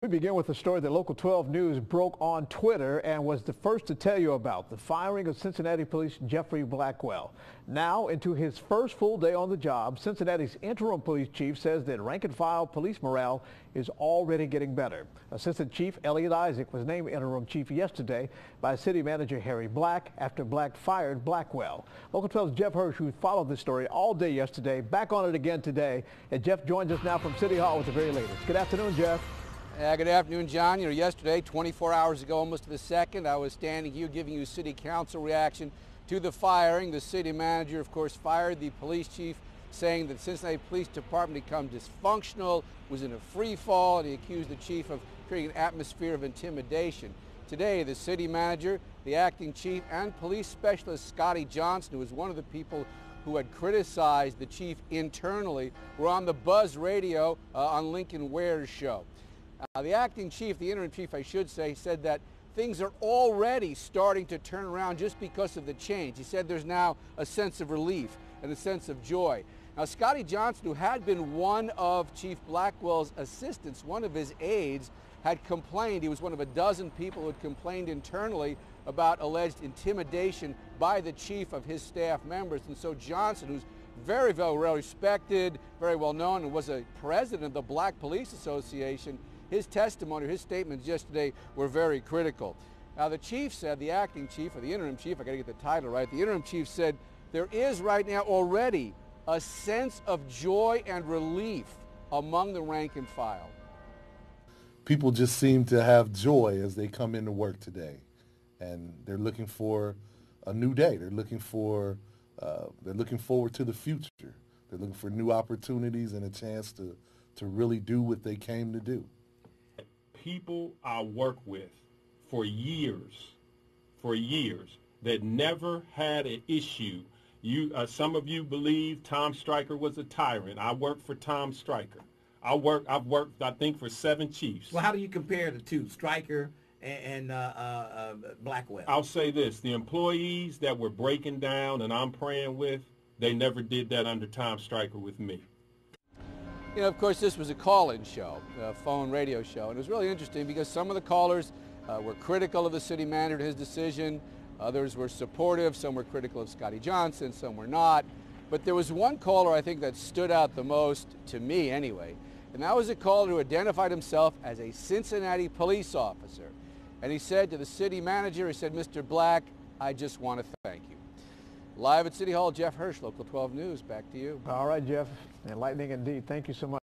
We begin with a story that Local 12 News broke on Twitter and was the first to tell you about: the firing of Cincinnati Police Jeffrey Blackwell. Now into his first full day on the job, Cincinnati's interim police chief says that rank-and-file police morale is already getting better. Assistant Chief Elliot Isaac was named interim chief yesterday by City Manager Harry Black after Black fired Blackwell. Local 12's Jeff Hirsch, who followed this story all day yesterday, back on it again today. And Jeff joins us now from City Hall with the very latest. Good afternoon, Jeff. Good afternoon, John. Yesterday, 24 hours ago, almost to the second, I was standing here giving you city council reaction to the firing. The city manager, of course, fired the police chief, saying that the Cincinnati Police Department had become dysfunctional, was in a free fall, and he accused the chief of creating an atmosphere of intimidation. Today, the city manager, the acting chief, and police specialist Scotty Johnson, who was one of the people who had criticized the chief internally, were on the Buzz Radio on Lincoln Ware's show. The acting chief, the interim chief, I should say, said that things are already starting to turn around just because of the change. He said there's now a sense of relief and a sense of joy. Now, Scotty Johnson, who had been one of Chief Blackwell's assistants, one of his aides, had complained. He was one of a dozen people who had complained internally about alleged intimidation by the chief of his staff members. And so Johnson, who's very well respected, very well known, and was a president of the Black Police Association, his testimony, his statements yesterday were very critical. Now, the chief said, the acting chief, or the interim chief, I got to get the title right, the interim chief said there is right now already a sense of joy and relief among the rank and file. People just seem to have joy as they come into work today, and they're looking for a new day. They're looking forward to the future. They're looking for new opportunities and a chance to really do what they came to do. People I work with for years that never had an issue. Some of you believe Tom Stryker was a tyrant. I worked for Tom Stryker. I've worked, I think, for 7 chiefs. Well, how do you compare the two, Stryker and Blackwell? I'll say this: the employees that were breaking down and I'm praying with, they never did that under Tom Stryker with me. You know, of course, this was a call-in show, a phone radio show, and it was really interesting because some of the callers were critical of the city manager and his decision. Others were supportive. Some were critical of Scotty Johnson. Some were not. But there was one caller, I think, that stood out the most, to me anyway, and that was a caller who identified himself as a Cincinnati police officer. And he said to the city manager, he said, "Mr. Black, I just want to thank you." Live at City Hall, Jeff Hirsch, Local 12 News. Back to you. All right, Jeff. Enlightening indeed. Thank you so much.